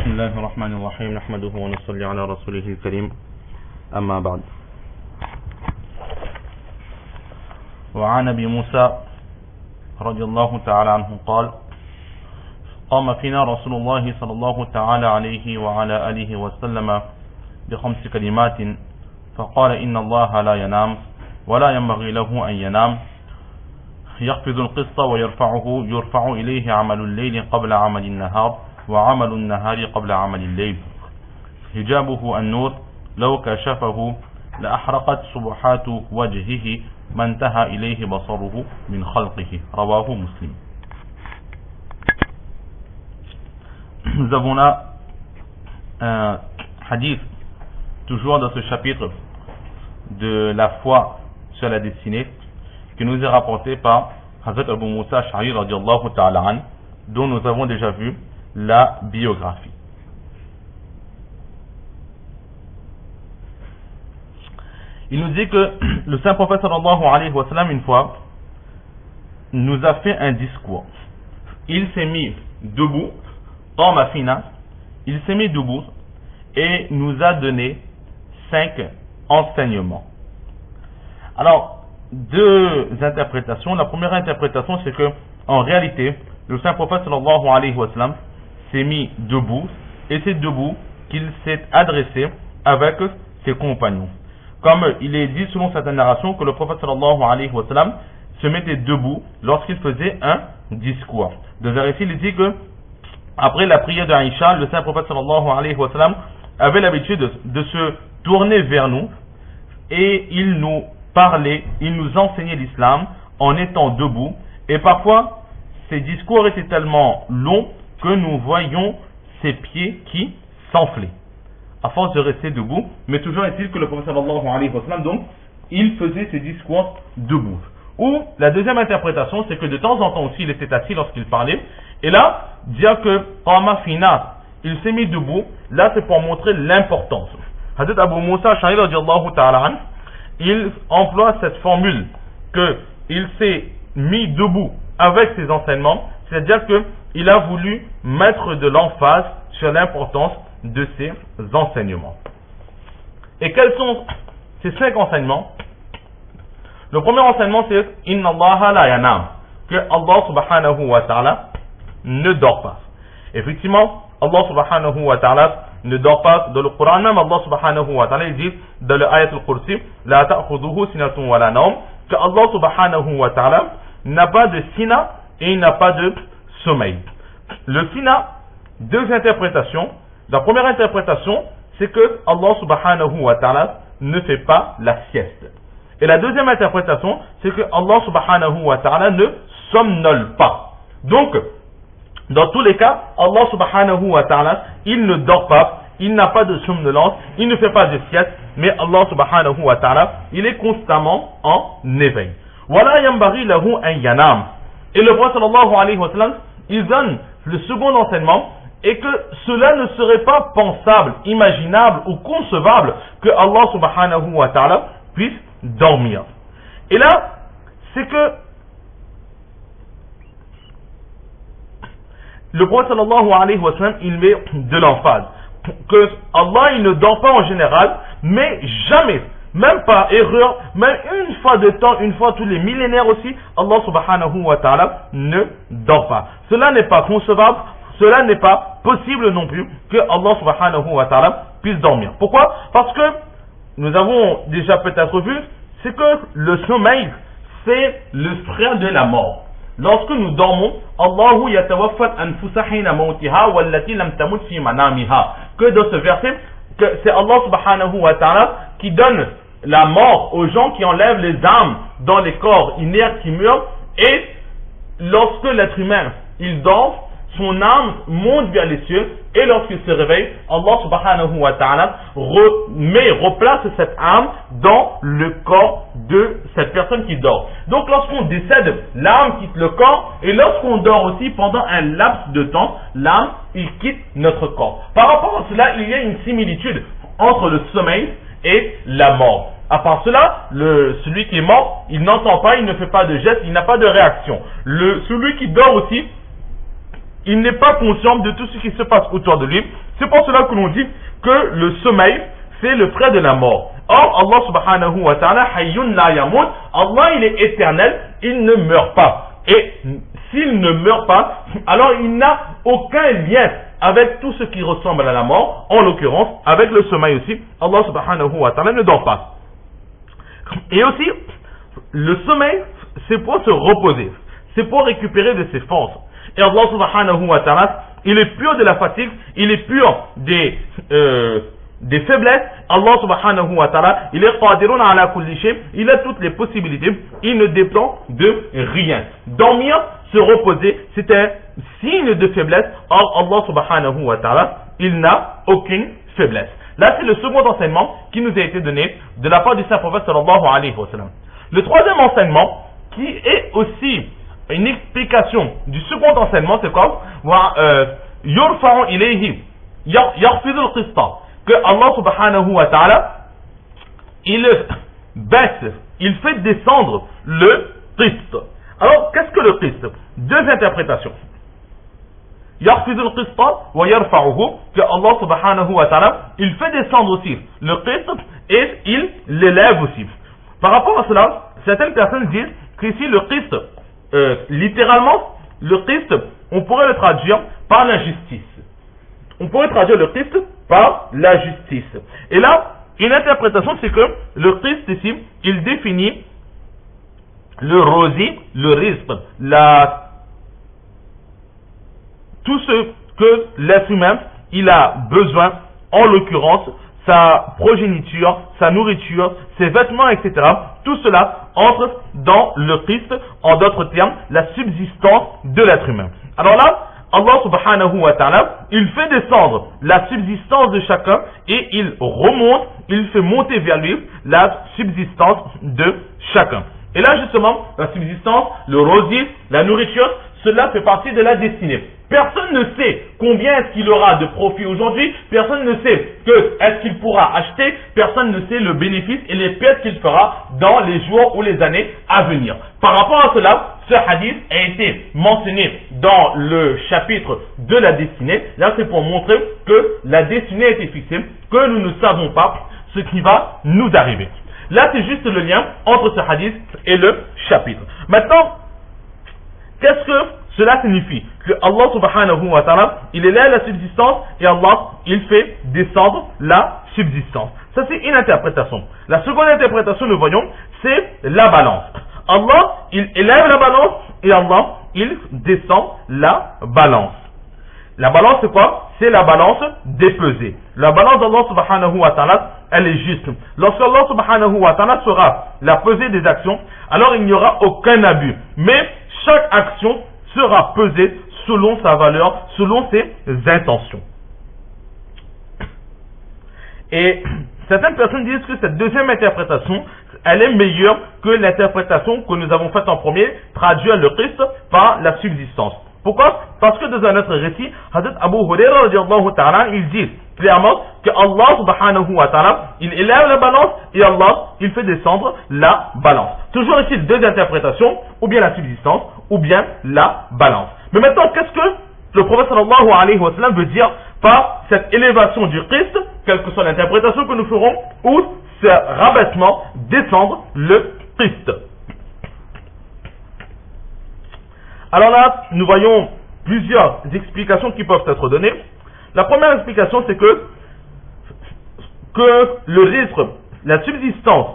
بسم الله الرحمن الرحيم نحمده ونصلي على رسوله الكريم أما بعد. وعن أبي موسى رضي الله تعالى عنه قال قام فينا رسول الله صلى الله تعالى عليه وعلى آله وسلم بخمس كلمات فقال إن الله لا ينام ولا ينبغي له أن ينام يخفض القسط ويرفعه يرفع إليه عمل الليل قبل عمل النهار وعمل النهار قبل عمل الليل حجابه النور لو كشفه لأحرقت سبحات وجهه ما انتهى إليه بصره من خلقه رواه مسلم. Nous avons là un hadith toujours dans ce chapitre de la foi sur la destinée qui nous est rapporté par Hazrat Abu Musa Ash'ari radiyallahu ta'ala an, dont nous avons déjà vu la biographie. Il nous dit que le saint prophète sallallahu alayhi wa sallam une fois nous a fait un discours. Il s'est mis debout, il s'est mis debout et nous a donné 5 enseignements. Alors, deux interprétations. La première interprétation, c'est que en réalité, le saint prophète sallallahu alayhi wa sallam s'est mis debout et c'est debout qu'il s'est adressé avec ses compagnons. Comme il est dit selon certaines narrations que le prophète sallallahu alayhi wa sallam se mettait debout lorsqu'il faisait un discours. Dans un récit, il dit que après la prière d'Aïcha, le saint prophète sallallahu alayhi wa sallam avait l'habitude de se tourner vers nous et il nous parlait, il nous enseignait l'islam en étant debout, et parfois ses discours étaient tellement longs que nous voyions ses pieds qui s'enflaient à force de rester debout. Mais toujours est-il que le prophète sallallahu alayhi wa sallam, donc, il faisait ses discours debout. Ou la deuxième interprétation, c'est que de temps en temps aussi il était assis lorsqu'il parlait, et là, dire que qama fina, il s'est mis debout, là c'est pour montrer l'importance. Hadith Abu Musa Ash'ari radiyallahu ta'ala an, il emploie cette formule qu'il s'est mis debout avec ses enseignements, c'est-à-dire qu'il a voulu mettre de l'emphase sur l'importance de ses enseignements. Et quels sont ces 5 enseignements? Le premier enseignement, c'est Inna Allah la yanam, que Allah subhanahu wa ta'ala ne dort pas. Effectivement, Allah subhanahu wa ta'ala ne dort pas. Dans le Coran même, Allah subhanahu wa ta'ala dit dans le ayat al-Qursi la ta'khudhuhu sinatun wa la nawm, que Allah subhanahu wa ta'ala n'a pas de sina et il n'a pas de sommeil. Le sina, deux interprétations. La première interprétation, c'est que Allah subhanahu wa ta'ala ne fait pas la sieste. Et la deuxième interprétation, c'est que Allah subhanahu wa ta'ala ne somnole pas. Donc, dans tous les cas, Allah subhanahu wa ta'ala, il ne dort pas, il n'a pas de somnolence, il ne fait pas de sieste, mais Allah subhanahu wa ta'ala, il est constamment en éveil. Wala yambari lahu an yanam. Et le prophète sallallahu alayhi wa sallam, il donne le second enseignement, et que cela ne serait pas pensable, imaginable ou concevable que Allah subhanahu wa ta'ala puisse dormir. Et là, c'est que le prophète sallallahu alayhi wa sallam, il met de l'emphase. Que Allah, il ne dort pas en général, mais jamais, même par erreur, même une fois de temps, une fois tous les millénaires aussi, Allah subhanahu wa ta'ala ne dort pas. Cela n'est pas concevable, cela n'est pas possible non plus que Allah subhanahu wa ta'ala puisse dormir. Pourquoi? Parce que nous avons déjà peut-être vu, c'est que le sommeil, c'est le frère de la mort. Lorsque nous dormons, Allahu yatawaffat anfusa hina mawtiha wallati lam tamut fi manamiha. Que dans ce verset, que c'est Allah subhanahu wa ta'ala qui donne la mort aux gens qui enlèvent les âmes dans les corps inertes qui meurent, et lorsque l'être humain, il dort, son âme monte vers les cieux, et lorsqu'il se réveille, Allah subhanahu wa ta'ala replace cette âme dans le corps de cette personne qui dort. Donc lorsqu'on décède, l'âme quitte le corps, et lorsqu'on dort aussi, pendant un laps de temps, l'âme, il quitte notre corps. Par rapport à cela, il y a une similitude entre le sommeil et la mort. À part cela, celui qui est mort, il n'entend pas, il ne fait pas de geste, il n'a pas de réaction. Celui qui dort aussi, il n'est pas conscient de tout ce qui se passe autour de lui. C'est pour cela que l'on dit que le sommeil, c'est le frère de la mort. Or, Allah subhanahu wa ta'ala, hayyun la yamut, Allah il est éternel, il ne meurt pas. Et s'il ne meurt pas, alors il n'a aucun lien avec tout ce qui ressemble à la mort, en l'occurrence avec le sommeil aussi. Allah subhanahu wa ta'ala ne dort pas. Et aussi, le sommeil, c'est pour se reposer, c'est pour récupérer de ses forces. Et Allah subhanahu wa ta'ala, il est pur de la fatigue, il est pur des faiblesses. Allah subhanahu wa ta'ala, il est qadirun ala kulli shay, il a toutes les possibilités, il ne dépend de rien. Dormir, se reposer, c'est un signe de faiblesse. Or Allah subhanahu wa ta'ala, il n'a aucune faiblesse. Là, c'est le second enseignement qui nous a été donné de la part du saint prophète sallallahu alayhi wa sallam. Le troisième enseignement, qui est aussi une explication du second enseignement, c'est quoi? Yurfa'u ilayhi yarfidul qista, que Allah subhanahu wa ta'ala, il baisse, il fait descendre le qist. Alors, qu'est-ce que le qist? Deux interprétations. Yarfidul qista wa yarfa'uhu, que Allah subhanahu wa ta'ala, il fait descendre aussi le qist et il l'élève aussi. Par rapport à cela, certaines personnes disent qu'ici le qist, littéralement, le qist, on pourrait le traduire par la justice. On pourrait traduire le qist par la justice. Et là, une interprétation, c'est que le qist ici, il définit le rosi, le rizq, tout ce que l'être humain, il a besoin, en l'occurrence, sa progéniture, sa nourriture, ses vêtements, etc. Tout cela entre dans le qist, en d'autres termes, la subsistance de l'être humain. Alors là, Allah subhanahu wa ta'ala, il fait descendre la subsistance de chacun et il remonte, il fait monter vers lui la subsistance de chacun. Et là justement, la subsistance, le rosier, la nourriture, cela fait partie de la destinée. Personne ne sait combien est-ce qu'il aura de profit aujourd'hui, personne ne sait que est-ce qu'il pourra acheter, personne ne sait le bénéfice et les pertes qu'il fera dans les jours ou les années à venir. Par rapport à cela, ce hadith a été mentionné dans le chapitre de la destinée. Là, c'est pour montrer que la destinée a été fixée, que nous ne savons pas ce qui va nous arriver. Là, c'est juste le lien entre ce hadith et le chapitre. Maintenant, qu'est-ce que cela signifie? Que Allah subhanahu wa ta'ala, il élève la subsistance et Allah, il fait descendre la subsistance. Ça, c'est une interprétation. La seconde interprétation, nous voyons, c'est la balance. Allah, il élève la balance et Allah, il descend la balance. La balance, c'est quoi? C'est la balance des pesées. La balance d'Allah subhanahu wa ta'ala, elle est juste. Lorsque Allah subhanahu wa ta'ala sera la pesée des actions, alors il n'y aura aucun abus. Mais chaque action sera pesée selon sa valeur, selon ses intentions. Et certaines personnes disent que cette deuxième interprétation, elle est meilleure que l'interprétation que nous avons faite en premier, traduire le qist par la subsistance. Pourquoi? Parce que dans un autre récit, Hazrat Abu Huraira radiallahu ta'ala, il dit clairement que Allah subhanahu wa ta'ala, il élève la balance et Allah, il fait descendre la balance. Toujours ici deux interprétations, ou bien la subsistance, ou bien la balance. Mais maintenant, qu'est-ce que le prophète sallallahu alayhi wa sallam veut dire par cette élévation du qist, quelle que soit l'interprétation que nous ferons, ou ce rabattement, descendre le qist? Alors là, nous voyons plusieurs explications qui peuvent être données. La première explication, c'est que le risque, la subsistance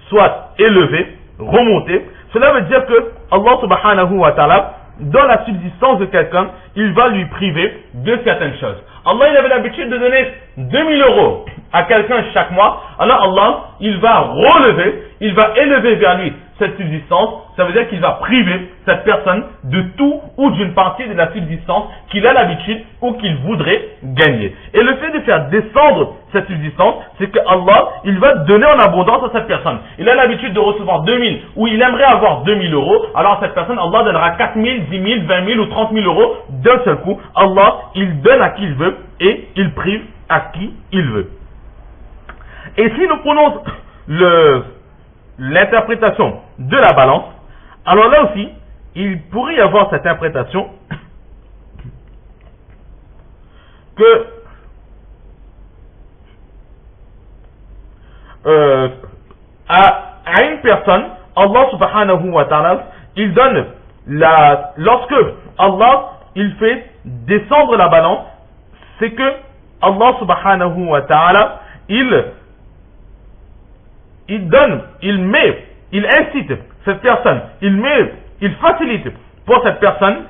soit élevée, remontée. Cela veut dire que Allah subhanahu wa ta'ala, dans la subsistance de quelqu'un, il va lui priver de certaines choses. Allah, il avait l'habitude de donner 2000 € à quelqu'un chaque mois. Alors Allah, il va relever, il va élever vers lui cette subsistance. Ça veut dire qu'il va priver cette personne de tout ou d'une partie de la subsistance qu'il a l'habitude ou qu'il voudrait gagner. Et le fait de faire descendre cette subsistance, c'est que Allah, il va donner en abondance à cette personne. Il a l'habitude de recevoir 2000 ou il aimerait avoir 2000 €. Alors à cette personne, Allah donnera 4000, 10 000, 20 000 ou 30 000 € d'un seul coup. Allah, il donne à qui il veut et il prive à qui il veut. Et si nous prenons l'interprétation de la balance, alors là aussi, il pourrait y avoir cette interprétation que à une personne, Allah subhanahu wa ta'ala, il donne lorsque Allah, il fait descendre la balance, c'est que Allah subhanahu wa ta'ala, il incite cette personne, il facilite pour cette personne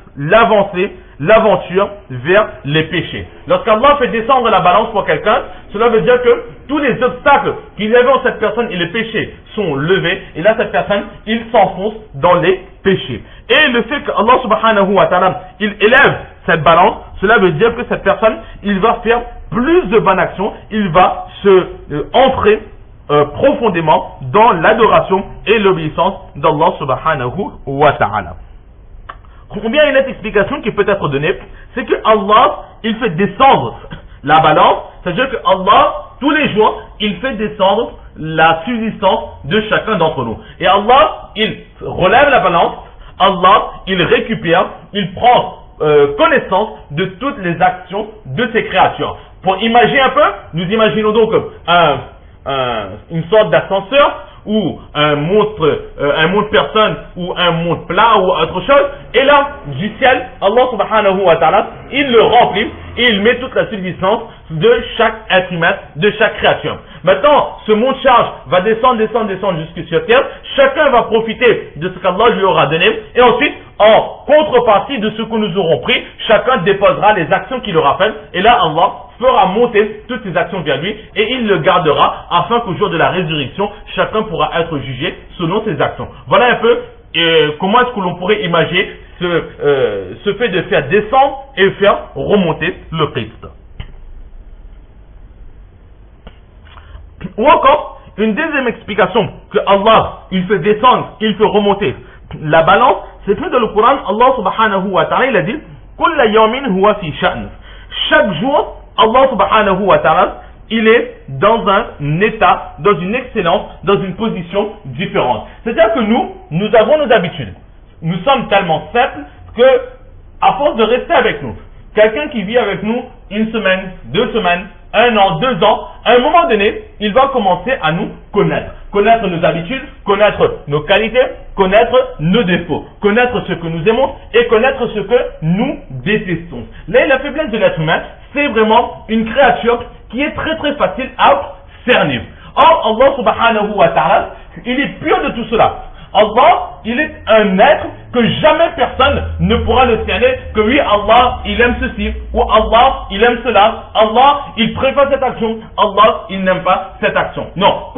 l'aventure vers les péchés. Lorsqu'Allah fait descendre la balance pour quelqu'un, cela veut dire que tous les obstacles qu'il y avait en cette personne et les péchés sont levés, et là cette personne, il s'enfonce dans les péchés. Et le fait qu'Allah subhanahu wa ta'ala, il élève cette balance, cela veut dire que cette personne, il va faire plus de bonnes actions, il va se entrer profondément dans l'adoration et l'obéissance d'Allah subhanahu wa ta'ala. Ou bien une autre explication qui peut être donnée, c'est que Allah, il fait descendre la balance, c'est-à-dire que Allah, tous les jours, il fait descendre la subsistance de chacun d'entre nous. Et Allah, il relève la balance, Allah, il récupère, il prend connaissance de toutes les actions de ses créatures. Pour imaginer un peu, nous imaginons donc une sorte d'ascenseur ou un monte personne ou un monte plat ou autre chose, et là, du ciel, Allah subhanahu wa ta'ala, il le remplit et il met toute la subsistance de chaque être humain, de chaque créature. Maintenant, ce monte charge va descendre jusque sur terre, chacun va profiter de ce qu'Allah lui aura donné, et ensuite, en contrepartie de ce que nous aurons pris, chacun déposera les actions qu'il aura faites, et là, Allah fera monter toutes ses actions vers lui, et il le gardera, afin qu'au jour de la résurrection, chacun pourra être jugé selon ses actions. Voilà un peu comment est-ce que l'on pourrait imaginer ce fait de faire descendre et faire remonter le Christ. Ou encore, une deuxième explication que Allah, il fait descendre, il fait remonter la balance, c'est que dans le Coran, Allah subhanahu wa ta'ala, il a dit Kulla yawmin huwa fi sha'n. Chaque jour, Allah subhanahu wa ta'ala, il est dans un état, dans une excellence, dans une position différente. C'est-à-dire que nous avons nos habitudes. Nous sommes tellement simples que, à force de rester avec nous, quelqu'un qui vit avec nous une semaine, 2 semaines, 1 an, 2 ans, à un moment donné, il va commencer à nous connaître. Connaître nos habitudes, connaître nos qualités, connaître nos défauts, connaître ce que nous aimons et connaître ce que nous détestons. Là, la faiblesse de l'être humain, c'est vraiment une créature qui est très très facile à cerner. Or, Allah subhanahu wa ta'ala, il est pur de tout cela. Allah, il est un être que jamais personne ne pourra le cerner, que oui, Allah, il aime ceci, ou Allah, il aime cela, Allah, il préfère cette action, Allah, il n'aime pas cette action. Non.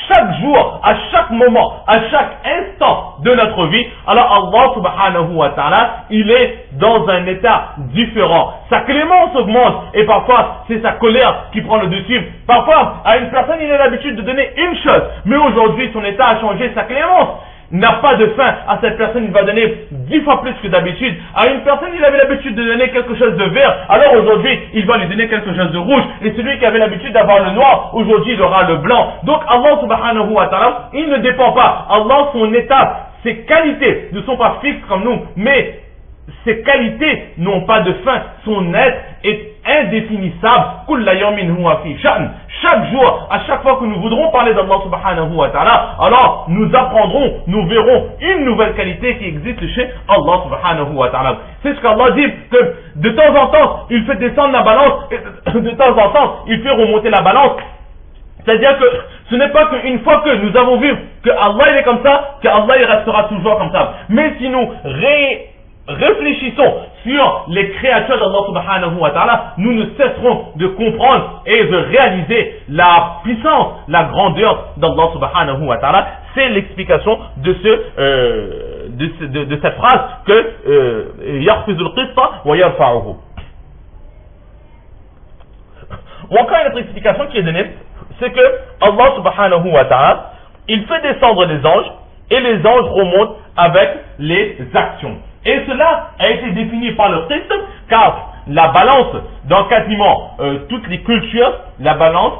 Chaque jour, à chaque moment, à chaque instant de notre vie, alors Allah subhanahu wa ta'ala, il est dans un état différent. Sa clémence augmente, et parfois, c'est sa colère qui prend le dessus. Parfois, à une personne, il a l'habitude de donner une chose, mais aujourd'hui, son état a changé, sa clémence n'a pas de fin. À cette personne, il va donner 10 fois plus que d'habitude. À une personne, il avait l'habitude de donner quelque chose de vert, alors aujourd'hui, il va lui donner quelque chose de rouge. Et celui qui avait l'habitude d'avoir le noir, aujourd'hui, il aura le blanc. Donc, Allah subhanahu wa ta'ala, il ne dépend pas. Allah, son état, ses qualités ne sont pas fixes comme nous, mais ses qualités n'ont pas de fin. Son être est indéfinissable. Chaque jour, à chaque fois que nous voudrons parler d'Allah subhanahu wa ta'ala, alors nous apprendrons, nous verrons une nouvelle qualité qui existe chez Allah subhanahu wa ta'ala. C'est ce qu'Allah dit, que de temps en temps, il fait descendre la balance, et de temps en temps, il fait remonter la balance. C'est-à-dire que ce n'est pas qu'une fois que nous avons vu que Allah il est comme ça, que Allah il restera toujours comme ça. Mais si nous réfléchissons sur les créatures d'Allah subhanahu wa ta'ala, nous ne cesserons de comprendre et de réaliser la puissance, la grandeur d'Allah subhanahu wa ta'ala. C'est l'explication de cette phrase que yarfizul qista wa yarfa'uhu. Ou encore une autre explication qui est donnée, c'est que Allah subhanahu wa ta'ala, il fait descendre les anges et les anges remontent avec les actions. Et cela a été défini par le Christ, car la balance, dans quasiment toutes les cultures, la balance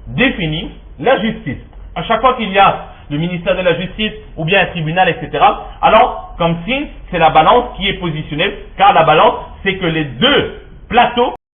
définit la justice. À chaque fois qu'il y a le ministère de la justice ou bien un tribunal, etc., alors, comme signe, c'est la balance qui est positionnée, car la balance, c'est que les deux Plateau